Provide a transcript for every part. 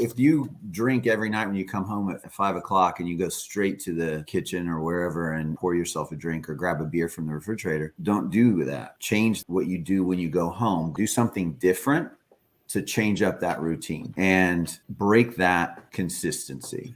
if you drink every night when you come home at 5 o'clock and you go straight to the kitchen or wherever and pour yourself a drink or grab a beer from the refrigerator, don't do that. Change what you do when you go home. Do something different to change up that routine and break that consistency.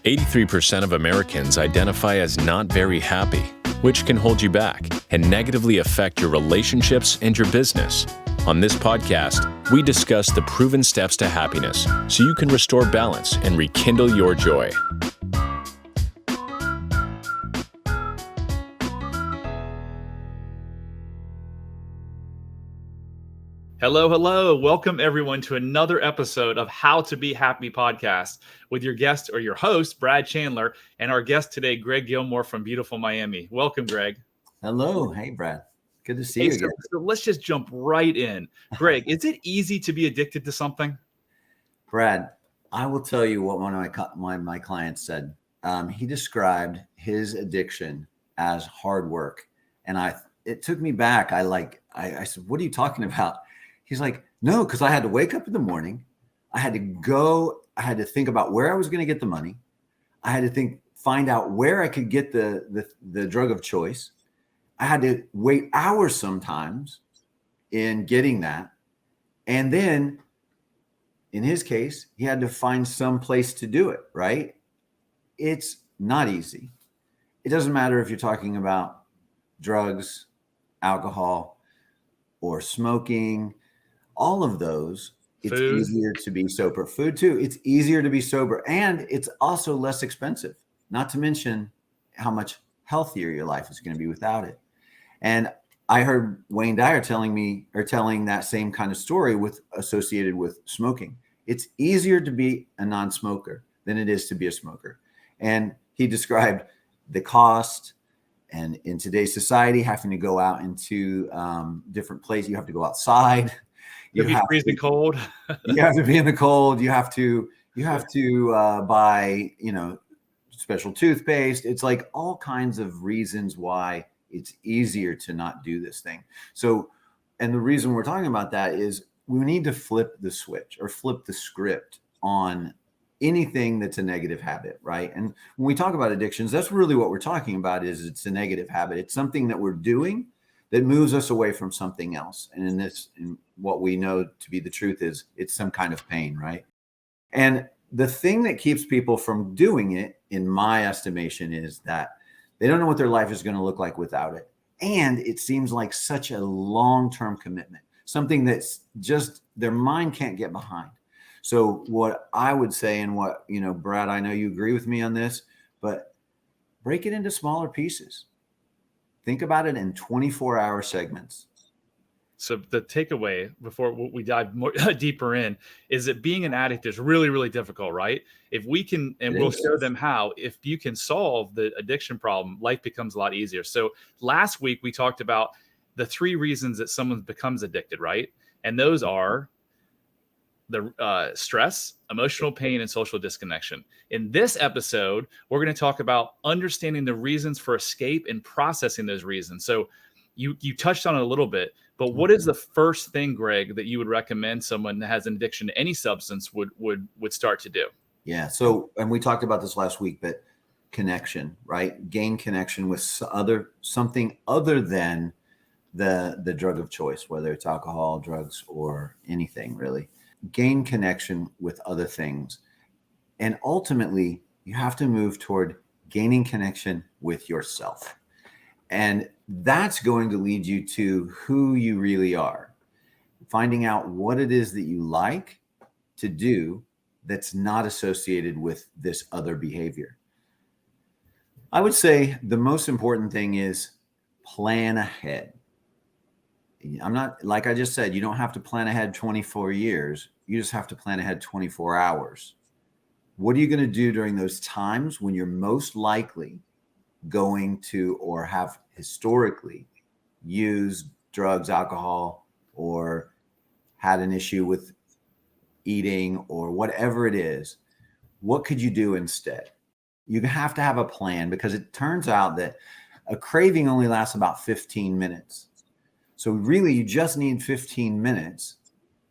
"83% of Americans identify as not very happy, which can hold you back and negatively affect your relationships and your business. On this podcast, we discuss the proven steps to happiness so you can restore balance and rekindle your joy." Hello. Welcome everyone to another episode of How to Be Happy podcast with your guest or your host, Brad Chandler, and our guest today, Greg Gilmore from beautiful Miami. Welcome, Greg. Hello. Hey, Brad. Good to see you again. So let's just jump right in. Greg, is it easy to be addicted to something? Brad, I will tell you what one of my clients said. He described his addiction as hard work. And it took me back. I said, "What are you talking about?" He's like, "No, because I had to wake up in the morning. I had to think about where I was going to get the money. I had to find out where I could get the drug of choice. I had to wait hours sometimes in getting that. And then in his case, he had to find some place to do it, right? It's not easy. It doesn't matter if you're talking about drugs, alcohol, or smoking. All of those, it's easier to be sober. Food too. It's easier to be sober, and it's also less expensive, not to mention how much healthier your life is going to be without it. And I heard Wayne Dyer telling that same kind of story associated with smoking. It's easier to be a non-smoker than it is to be a smoker. And he described the cost, and in today's society, having to go out into different places. You have to go outside. You have to be freezing cold. You have to be in the cold. You have to buy, special toothpaste. It's like all kinds of reasons why it's easier to not do this thing. So, and the reason we're talking about that is we need to flip the switch or flip the script on anything that's a negative habit, right? And when we talk about addictions, that's really what we're talking about. Is it's a negative habit. It's something that we're doing that moves us away from something else. And in what we know to be the truth is it's some kind of pain, right? And the thing that keeps people from doing it, in my estimation, is that they don't know what their life is going to look like without it. And it seems like such a long-term commitment, something that's just their mind can't get behind. So what I would say, and what, Brad, I know you agree with me on this, but break it into smaller pieces. Think about it in 24-hour segments. So the takeaway before we dive more deeper in is that being an addict is really, really difficult, right? If we can, and we'll show them how, if you can solve the addiction problem, life becomes a lot easier. So last week we talked about the 3 reasons that someone becomes addicted, right? And those are the stress, emotional pain, and social disconnection. In this episode, we're going to talk about understanding the reasons for escape and processing those reasons. So you touched on it a little bit, but what is the first thing, Greg, that you would recommend someone that has an addiction to any substance would start to do? Yeah. So, and we talked about this last week, but connection, right? Gain connection with something other than the drug of choice, whether it's alcohol, drugs, or anything really. Gain connection with other things. And ultimately, you have to move toward gaining connection with yourself. And that's going to lead you to who you really are. Finding out what it is that you like to do that's not associated with this other behavior. I would say the most important thing is plan ahead. I'm not, like I just said, you don't have to plan ahead 24 years. You just have to plan ahead 24 hours. What are you going to do during those times when you're most likely going to, or have historically used drugs, alcohol, or had an issue with eating, or whatever it is? What could you do instead? You have to have a plan, because it turns out that a craving only lasts about 15 minutes. So really, you just need 15 minutes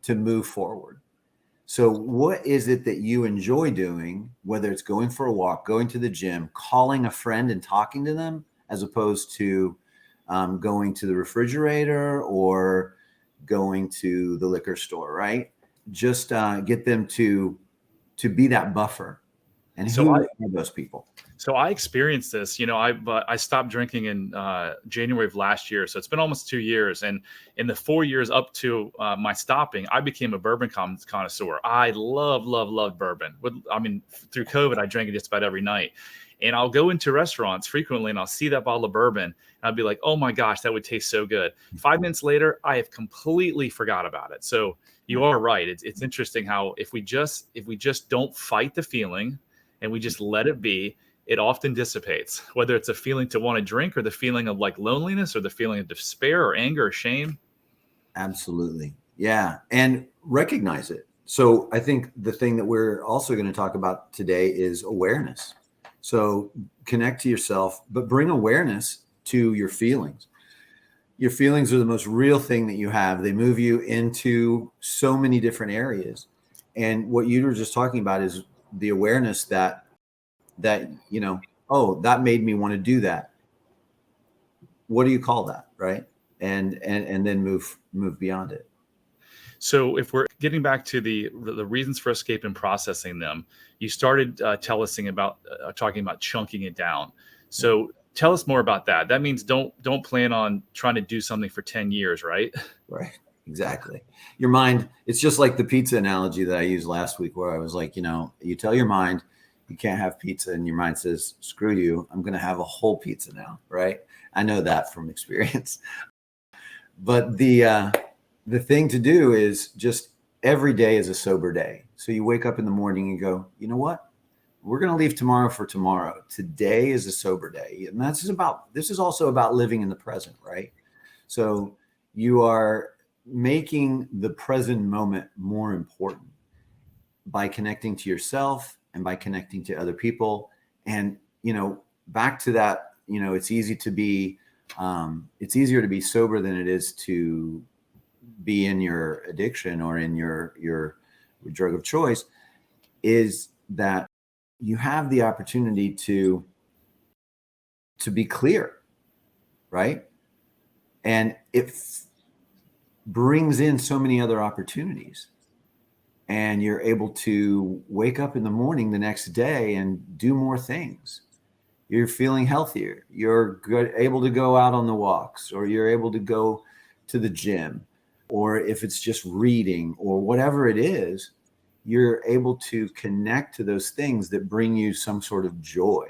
to move forward. So what is it that you enjoy doing, whether it's going for a walk, going to the gym, calling a friend and talking to them, as opposed to going to the refrigerator or going to the liquor store, right? Just get them to be that buffer. And who are those people? So I experienced this, I stopped drinking in January of last year. So it's been almost 2 years. And in the 4 years up to my stopping, I became a bourbon connoisseur. I love bourbon. Through COVID, I drank it just about every night. And I'll go into restaurants frequently and I'll see that bottle of bourbon. And I'll be like, oh my gosh, that would taste so good. 5 minutes later, I have completely forgot about it. So you are right. It's interesting how if we just don't fight the feeling and we just let it be, it often dissipates, whether it's a feeling to want to drink or the feeling of like loneliness or the feeling of despair or anger or shame. Absolutely. Yeah. And recognize it. So I think the thing that we're also going to talk about today is awareness. So connect to yourself, but bring awareness to your feelings. Your feelings are the most real thing that you have. They move you into so many different areas. And what you were just talking about is the awareness that oh, that made me want to do that. What do you call that? Right. And then move beyond it. So if we're getting back to the reasons for escape and processing them, you started talking about chunking it down. So tell us more about that. That means don't plan on trying to do something for 10 years, right? Right. Exactly. Your mind, it's just like the pizza analogy that I used last week, where I was like, you tell your mind you can't have pizza, and your mind says, screw you, I'm going to have a whole pizza now. Right. I know that from experience. But the thing to do is just every day is a sober day. So you wake up in the morning and go, you know what? We're going to leave tomorrow for tomorrow. Today is a sober day. And this is also about living in the present, right? So you are making the present moment more important by connecting to yourself and by connecting to other people. And, back to that, it's easier to be sober than it is to be in your addiction or in your drug of choice, is that you have the opportunity to be clear, right? And it brings in so many other opportunities, and you're able to wake up in the morning the next day and do more things. You're feeling healthier. You're able to go out on the walks, or you're able to go to the gym, or if it's just reading or whatever it is, you're able to connect to those things that bring you some sort of joy.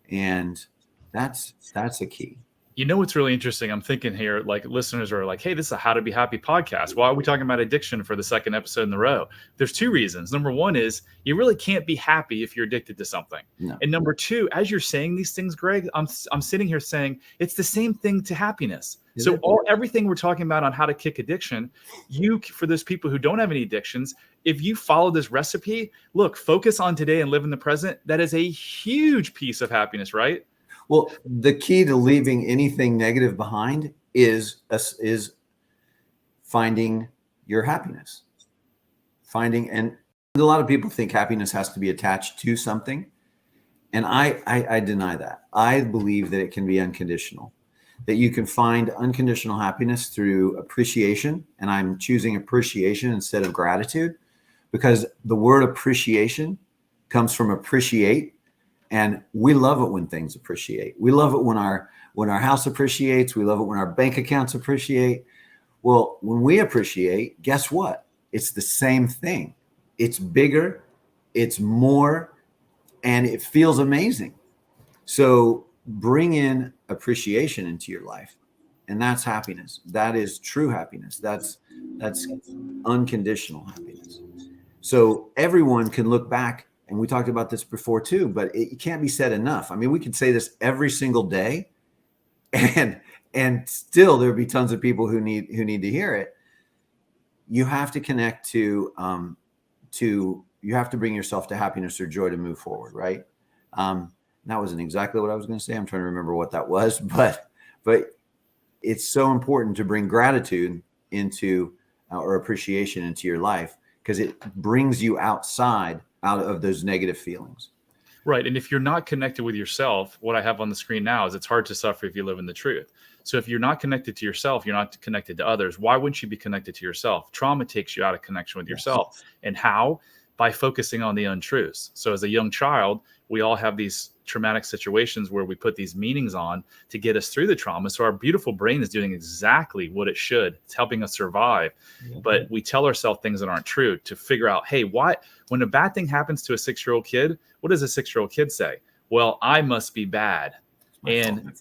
And that's a key. What's really interesting? I'm thinking here, like listeners are like, hey, this is a How to Be Happy podcast. Why are we talking about addiction for the second episode in a row? There's two reasons. Number one is you really can't be happy if you're addicted to something. No. And number two, as you're saying these things, Greg, I'm sitting here saying it's the same thing to happiness. So everything we're talking about on how to kick addiction, for those people who don't have any addictions, if you follow this recipe, look, focus on today and live in the present. That is a huge piece of happiness, right? Well, the key to leaving anything negative behind is finding your happiness. And a lot of people think happiness has to be attached to something. And I deny that. I believe that it can be unconditional, that you can find unconditional happiness through appreciation. And I'm choosing appreciation instead of gratitude, because the word appreciation comes from appreciate. And we love it when things appreciate. We love it when our house appreciates. We love it when our bank accounts appreciate. Well, when we appreciate, guess what? It's the same thing. It's bigger, it's more, and it feels amazing. So bring in appreciation into your life. And that's happiness. That is true happiness. That's unconditional happiness. So everyone can look back. And we talked about this before too, but it can't be said enough. I mean, we could say this every single day, and still there'd be tons of people who need to hear it. You have to connect to you have to bring yourself to happiness or joy to move forward, right? that wasn't exactly what I was going to say. I'm trying to remember what that was, but it's so important to bring gratitude into or appreciation into your life, because it brings you out of those negative feelings. Right. And if you're not connected with yourself, what I have on the screen now is it's hard to suffer if you live in the truth. So if you're not connected to yourself, you're not connected to others. Why wouldn't you be connected to yourself? Trauma takes you out of connection with yourself. And how? By focusing on the untruths. So as a young child, we all have these traumatic situations where we put these meanings on to get us through the trauma. So our beautiful brain is doing exactly what it should. It's helping us survive. But we tell ourselves things that aren't true to figure out, hey, why, when a bad thing happens to a 6-year-old kid, what does a 6-year-old kid say? Well, I must be bad. And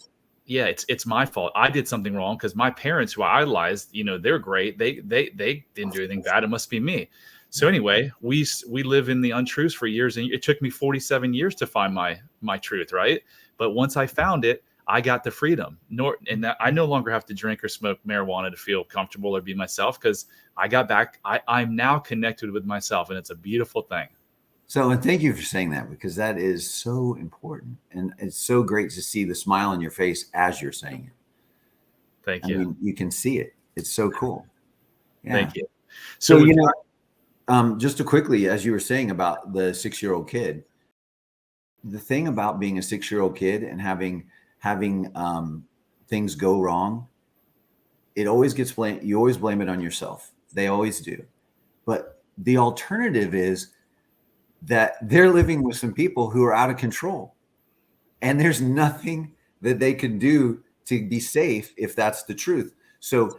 yeah, it's my fault. I did something wrong because my parents, who I idolized, they're great. They didn't do anything bad. It must be me. So anyway, we live in the untruths for years, and it took me 47 years to find my truth, right? But once I found it, I got the freedom. And that I no longer have to drink or smoke marijuana to feel comfortable or be myself, because I got back. I'm now connected with myself, and it's a beautiful thing. So, and thank you for saying that, because that is so important, and it's so great to see the smile on your face as you're saying it. Thank you. I mean, you can see it. It's so cool. Yeah. Thank you. So just to quickly, as you were saying about the 6-year-old kid, the thing about being a 6-year-old kid and having things go wrong, it always gets blamed. You always blame it on yourself. They always do. But the alternative is that they're living with some people who are out of control, and there's nothing that they can do to be safe if that's the truth. So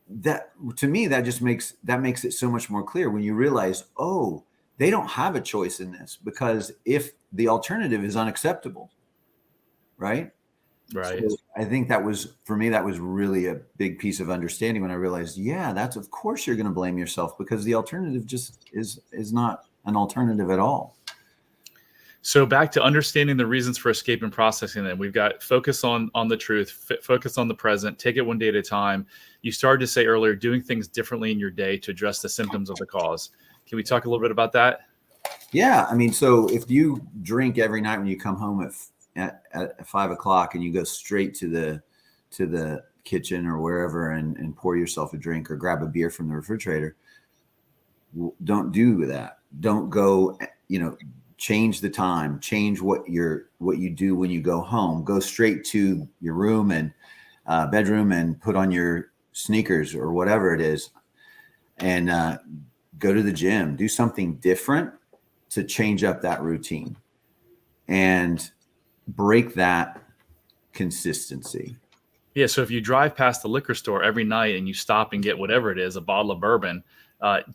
that, to me, that makes it so much more clear when you realize, oh, they don't have a choice in this, because if the alternative is unacceptable, right? Right. So I think that was really a big piece of understanding when I realized, yeah, that's, of course you're going to blame yourself, because the alternative just is not an alternative at all. So back to understanding the reasons for escape and processing them. We've got focus on the truth, focus on the present, take it one day at a time. You started to say earlier, doing things differently in your day to address the symptoms of the cause. Can we talk a little bit about that? Yeah. I mean, so if you drink every night when you come home at 5 o'clock and you go straight to the kitchen or wherever and pour yourself a drink or grab a beer from the refrigerator, don't do that. Don't go, change the time, change what you do when you go home. Go straight to your room and bedroom and put on your sneakers or whatever it is, and go to the gym. Do something different to change up that routine and break that consistency. Yeah. So if you drive past the liquor store every night and you stop and get whatever it is, a bottle of bourbon,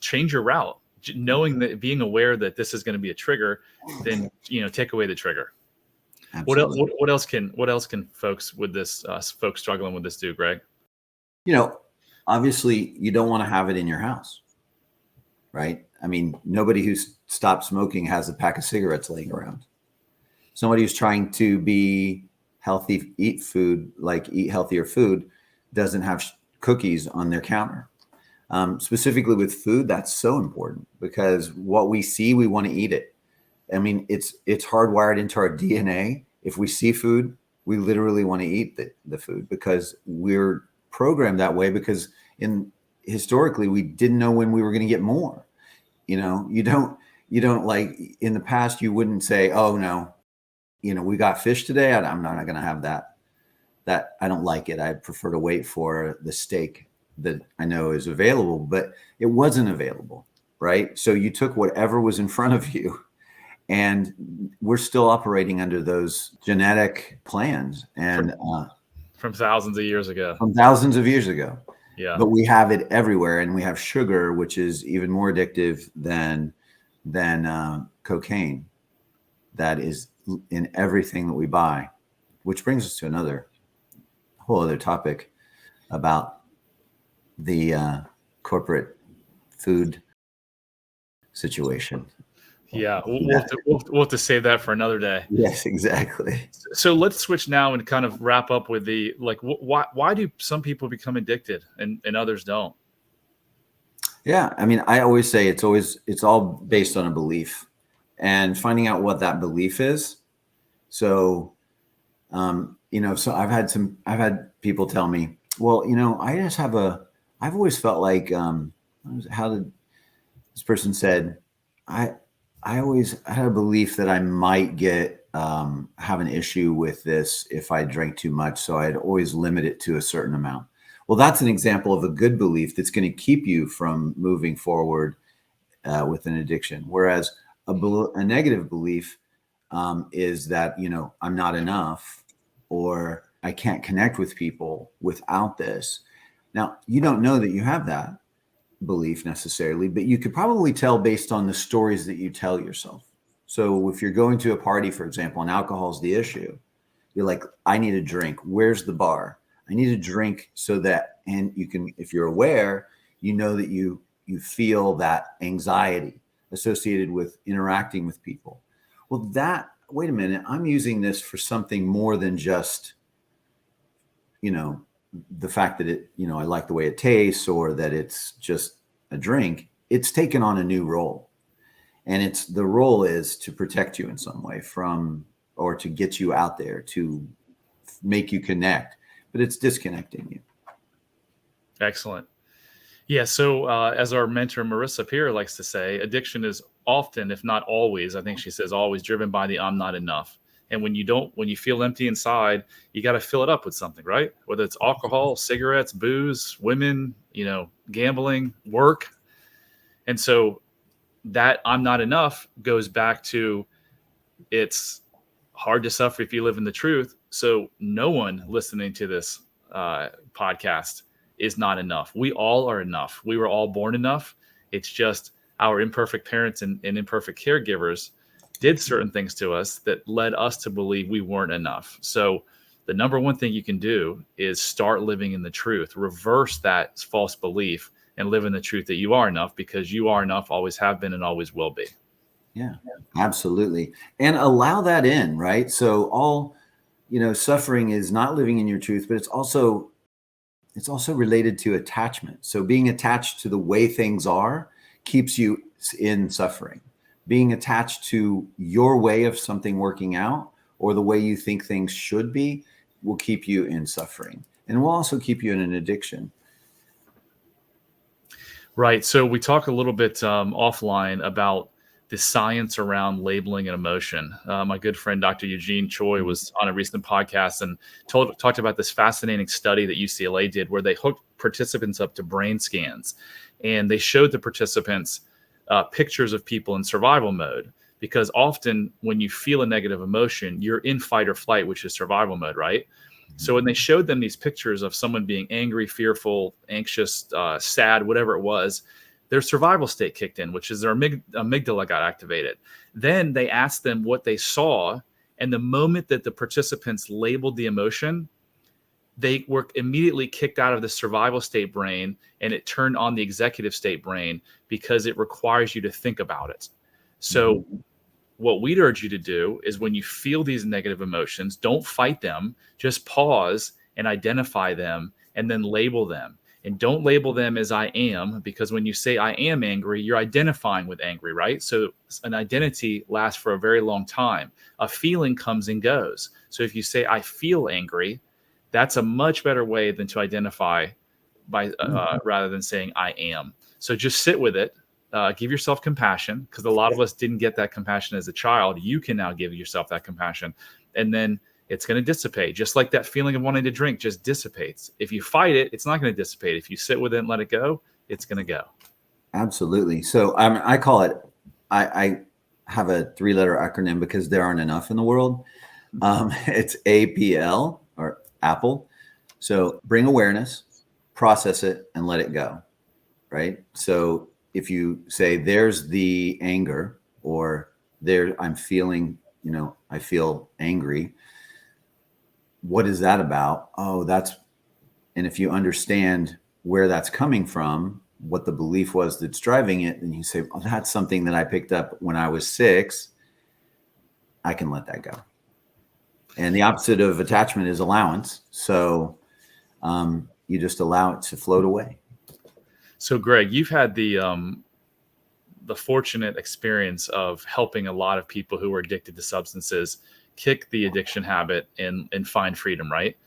change your route. Knowing that, being aware that this is going to be a trigger, then take away the trigger. Absolutely. What else can folks with this folks struggling with this do, Greg? Obviously you don't want to have it in your house, right? I mean, nobody who's stopped smoking has a pack of cigarettes laying around. Somebody who's trying to be healthy, eat healthier food, doesn't have cookies on their counter. Specifically with food, that's so important, because what we see, we want to eat it. I mean, it's hardwired into our DNA. If we see food, we literally want to eat the food, because we're programmed that way, because historically we didn't know when we were going to get more. You don't like, in the past, you wouldn't say, oh no, we got fish today, I'm not going to have that I don't like it. I prefer to wait for the steak that I know is available, but it wasn't available, right? So you took whatever was in front of you, and we're still operating under those genetic plans and from thousands of years ago. Yeah. But we have it everywhere, and we have sugar, which is even more addictive than cocaine. That is in everything that we buy, which brings us to whole other topic about the corporate food situation. Yeah, we'll have to save that for another day. Yes, exactly. So let's switch now and kind of wrap up with why do some people become addicted and others don't? Yeah, I mean, I always say it's all based on a belief, and finding out what that belief is. So, so I've had people tell me, well, I've always felt like, how did this person said, I always had a belief that I might have an issue with this if I drank too much. So I'd always limit it to a certain amount. Well, that's an example of a good belief that's going to keep you from moving forward with an addiction. Whereas a negative belief is that, I'm not enough, or I can't connect with people without this. Now, you don't know that you have that belief necessarily, but you could probably tell based on the stories that you tell yourself. So if you're going to a party, for example, and alcohol is the issue, you're like, I need a drink. Where's the bar? I need a drink so that, and you can, if you're aware, you know that you feel that anxiety associated with interacting with people. Well, wait a minute, I'm using this for something more than just, the fact that I like the way it tastes, or that it's just a drink. It's taken on a new role. And the role is to protect you in some way or to get you out there, to make you connect, but it's disconnecting you. Excellent. Yeah. So as our mentor, Marissa Peer, likes to say, addiction is often, if not always, I think she says always, driven by the I'm not enough. And when you feel empty inside, you got to fill it up with something, right? Whether it's alcohol, cigarettes, booze, women, gambling, work. And so that I'm not enough goes back to, it's hard to suffer if you live in the truth. So no one listening to this podcast is not enough. We all are enough. We were all born enough. It's just our imperfect parents and imperfect caregivers did certain things to us that led us to believe we weren't enough. So the number one thing you can do is start living in the truth, reverse that false belief, and live in the truth that you are enough, because you are enough, always have been, and always will be. Yeah, absolutely. And allow that in, right? So all, suffering is not living in your truth, but it's also related to attachment. So being attached to the way things are keeps you in suffering. Being attached to your way of something working out, or the way you think things should be, will keep you in suffering, and will also keep you in an addiction. Right. So we talk a little bit offline about the science around labeling and emotion. My good friend, Dr. Eugene Choi, was on a recent podcast and talked about this fascinating study that UCLA did, where they hooked participants up to brain scans, and they showed the participants pictures of people in survival mode, because often when you feel a negative emotion, you're in fight or flight, which is survival mode, right? So when they showed them these pictures of someone being angry, fearful, anxious, sad, whatever it was, their survival state kicked in, which is their amygdala got activated. Then they asked them what they saw, and the moment that the participants labeled the emotion, they were immediately kicked out of the survival state brain, and it turned on the executive state brain, because it requires you to think about it. So what we'd urge you to do is, when you feel these negative emotions, don't fight them, just pause and identify them, and then label them. And don't label them as I am, because when you say I am angry, you're identifying with angry, right? So an identity lasts for a very long time. A feeling comes and goes. So if you say I feel angry, that's a much better way than to identify by rather than saying I am. So just sit with it. Give yourself compassion, because a lot of us didn't get that compassion as a child. You can now give yourself that compassion, and then it's going to dissipate. Just like that feeling of wanting to drink just dissipates. If you fight it, it's not going to dissipate. If you sit with it and let it go, it's going to go. Absolutely. So I call it, I have a 3-letter acronym because there aren't enough in the world. It's APL, or Apple. So bring awareness, process it, and let it go. Right. So if you say there's the anger, or I'm feeling, I feel angry. What is that about? And if you understand where that's coming from, what the belief was that's driving it, and you say, oh, that's something that I picked up when I was 6, I can let that go. And the opposite of attachment is allowance. So you just allow it to float away. So Greg, you've had the fortunate experience of helping a lot of people who are addicted to substances kick the addiction habit and find freedom, right?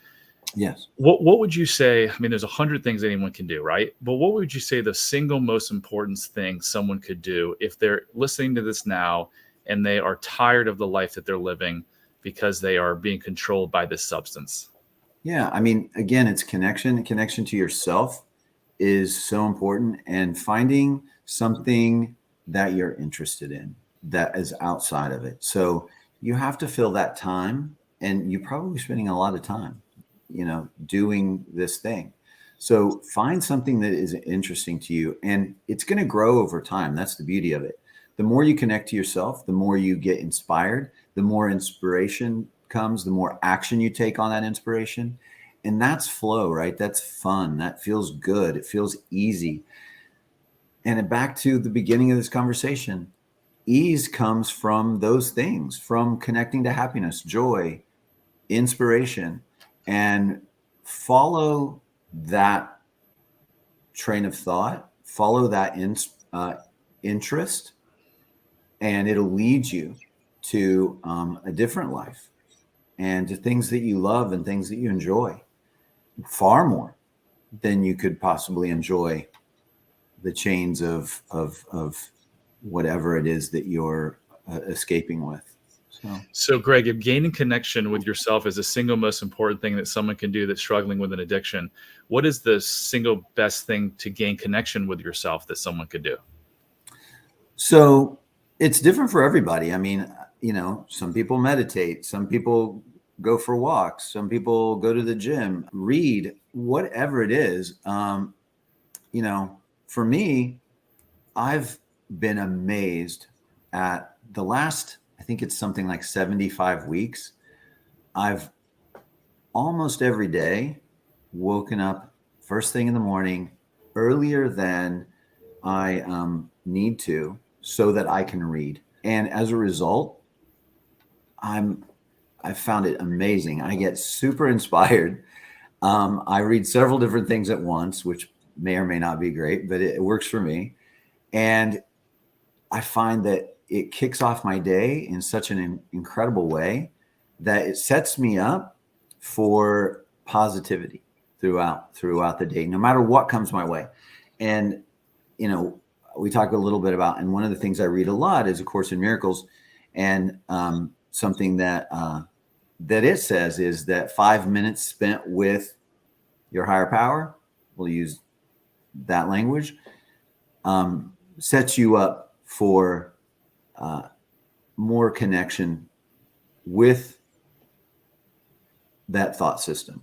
Yes. What would you say? I mean, there's 100 things anyone can do, right? But what would you say the single most important thing someone could do if they're listening to this now and they are tired of the life that they're living because they are being controlled by this substance? Yeah. I mean, again, it's connection to yourself is so important, and finding something that you're interested in that is outside of it. So you have to fill that time, and you're probably spending a lot of time, doing this thing. So find something that is interesting to you, and it's going to grow over time. That's the beauty of it. The more you connect to yourself, the more you get inspired, the more inspiration comes, the more action you take on that inspiration. And that's flow, right? That's fun. That feels good. It feels easy. And back to the beginning of this conversation, ease comes from those things, from connecting to happiness, joy, inspiration, and follow that train of thought, follow that interest, and it'll lead you to a different life and to things that you love and things that you enjoy far more than you could possibly enjoy the chains of whatever it is that you're escaping with. So, Greg, if gaining connection with yourself is the single most important thing that someone can do that's struggling with an addiction, what is the single best thing to gain connection with yourself that someone could do? So it's different for everybody. I mean, some people meditate, some people go for walks, some people go to the gym, read, whatever it is. For me, I've been amazed at the last, I think it's something like 75 weeks. I've almost every day woken up first thing in the morning earlier than I need to so that I can read. And as a result, I found it amazing. I get super inspired. I read several different things at once, which may or may not be great, but it works for me. And I find that it kicks off my day in such an incredible way that it sets me up for positivity throughout the day, no matter what comes my way. And, we talk a little bit about, and one of the things I read a lot is A Course in Miracles. And something that it says is that 5 minutes spent with your higher power, we'll use that language, sets you up for more connection with that thought system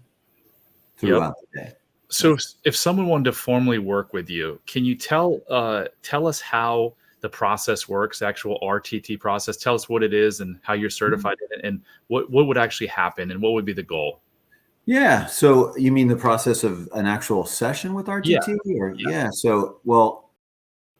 throughout the day. So if someone wanted to formally work with you, can you tell us how the process works, the actual RTT process? Tell us what it is and how you're certified in it, and what would actually happen and what would be the goal? Yeah. So you mean the process of an actual session with RTT? Yeah. So, well,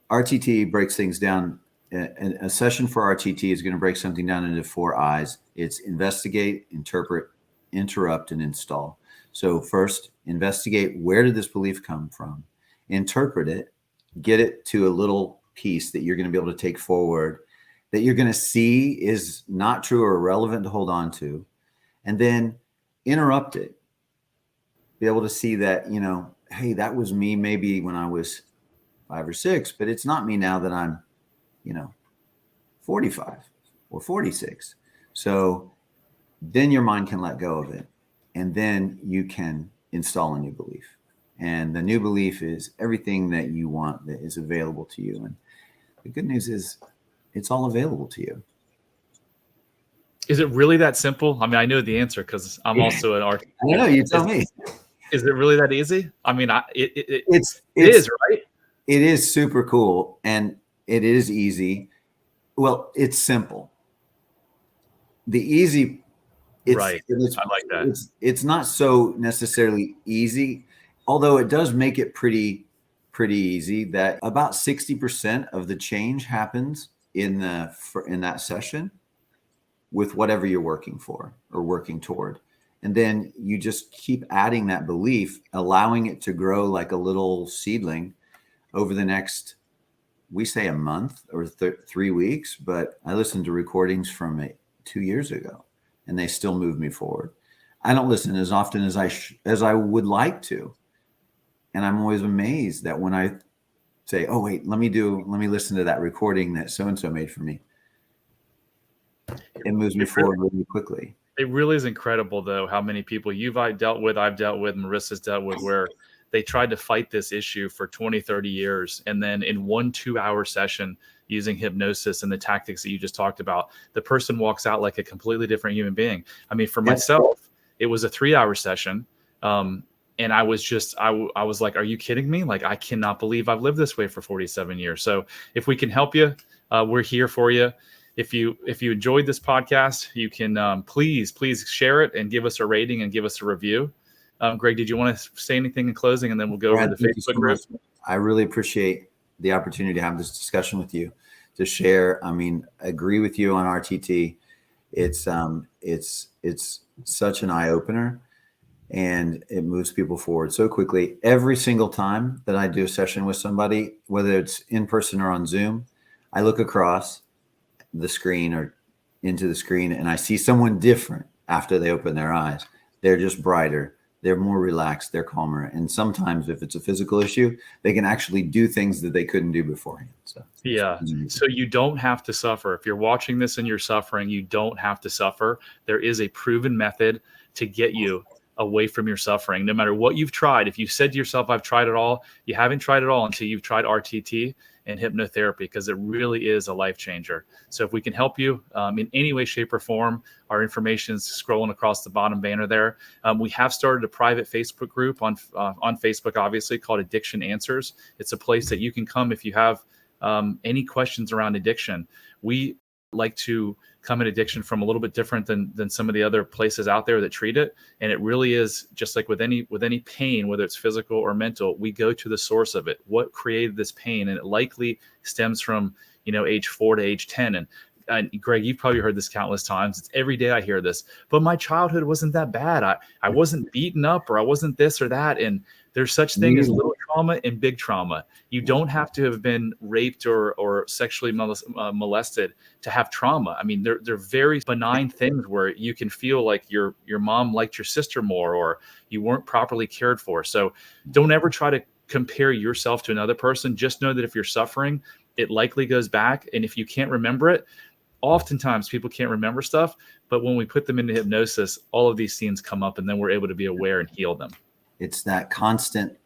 RTT breaks things down. A session for RTT is going to break something down into 4 I's. It's investigate, interpret, interrupt, and install. So first, investigate, where did this belief come from? Interpret it, get it to a little piece that you're going to be able to take forward, that you're going to see is not true or irrelevant to hold on to. And then interrupt it. Be able to see that, hey, that was me maybe when I was 5 or 6, but it's not me now that I'm, 45 or 46. So then your mind can let go of it. And then you can install a new belief. And the new belief is everything that you want that is available to you. And the good news is it's all available to you. Is it really that simple? I mean, I know the answer because I'm also an artist. I know, you tell me. Is it really that easy? I mean, it is, right? It is super cool, and it is easy. Well, it's simple. The easy, right. I like that. It's not so necessarily easy, although it does make it pretty easy. That about 60% of the change happens in that session with whatever you're working for or working toward. And then you just keep adding that belief, allowing it to grow like a little seedling over the next, we say a month or 3 weeks, but I listened to recordings from it 2 years ago. and they still move me forward. I don't listen as often as I would like to. And I'm always amazed that when I say, oh, wait, let me listen to that recording that so-and-so made for me. It moves me forward really quickly. It really is incredible, though, how many people I've dealt with, Marissa's dealt with, where they tried to fight this issue for 20, 30 years. And then in 1 2-hour session using hypnosis and the tactics that you just talked about, the person walks out like a completely different human being. I mean, for myself, it was a 3-hour session. And I was just, I was like, are you kidding me? Like, I cannot believe I've lived this way for 47 years. So if we can help you, we're here for you. If you enjoyed this podcast, you can please share it and give us a rating and give us a review. Greg, did you want to say anything in closing, and then we'll go over the Facebook group? I really appreciate the opportunity to have this discussion with you, to share. I mean, agree with you on RTT. It's such an eye opener, and it moves people forward so quickly. Every single time that I do a session with somebody, whether it's in person or on Zoom, I look across the screen or into the screen, and I see someone different after they open their eyes. They're just brighter. They're more relaxed. They're calmer. And sometimes if it's a physical issue, they can actually do things that they couldn't do beforehand. So you don't have to suffer. If you're watching this and you're suffering, you don't have to suffer. There is a proven method to get you away from your suffering. No matter what you've tried, if you said to yourself, I've tried it all, you haven't tried it all until you've tried RTT and hypnotherapy, because it really is a life changer. So if we can help you in any way, shape, or form, our information is scrolling across the bottom banner there. We have started a private Facebook group on Facebook, obviously, called Addiction Answers. It's a place that you can come if you have any questions around addiction. We like to come at addiction from a little bit different than some of the other places out there that treat it. And it really is just like with any pain, whether it's physical or mental, we go to the source of it. What created this pain? And it likely stems from, age 4 to age 10. And Greg, you've probably heard this countless times. It's every day I hear this, but my childhood wasn't that bad. I wasn't beaten up, or I wasn't this or that. And there's such thing as little trauma and big trauma. You don't have to have been raped or sexually molested to have trauma. I mean, they're very benign things where you can feel like your mom liked your sister more, or you weren't properly cared for. So don't ever try to compare yourself to another person. Just know that if you're suffering, it likely goes back. And if you can't remember it, oftentimes people can't remember stuff, but when we put them into hypnosis, all of these scenes come up, and then we're able to be aware and heal them. It's that constant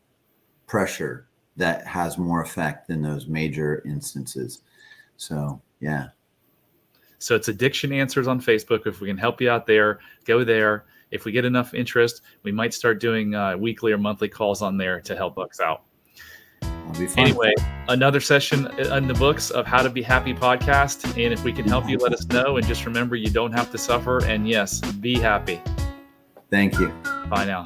pressure that has more effect than those major instances. So, yeah. So it's Addiction Answers on Facebook. If we can help you out there, go there. If we get enough interest, we might start doing weekly or monthly calls on there to help us out. Anyway, another session in the books of How to Be Happy podcast. And if we can help you, let us know. And just remember, you don't have to suffer. And yes, be happy. Thank you. Bye now.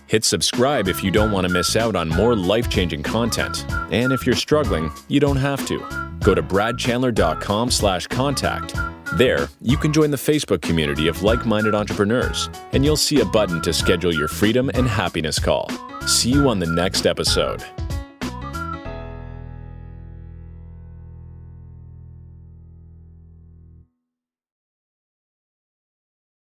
Hit subscribe if you don't want to miss out on more life-changing content. And if you're struggling, you don't have to. Go to bradchandler.com/contact. There, you can join the Facebook community of like-minded entrepreneurs, and you'll see a button to schedule your freedom and happiness call. See you on the next episode.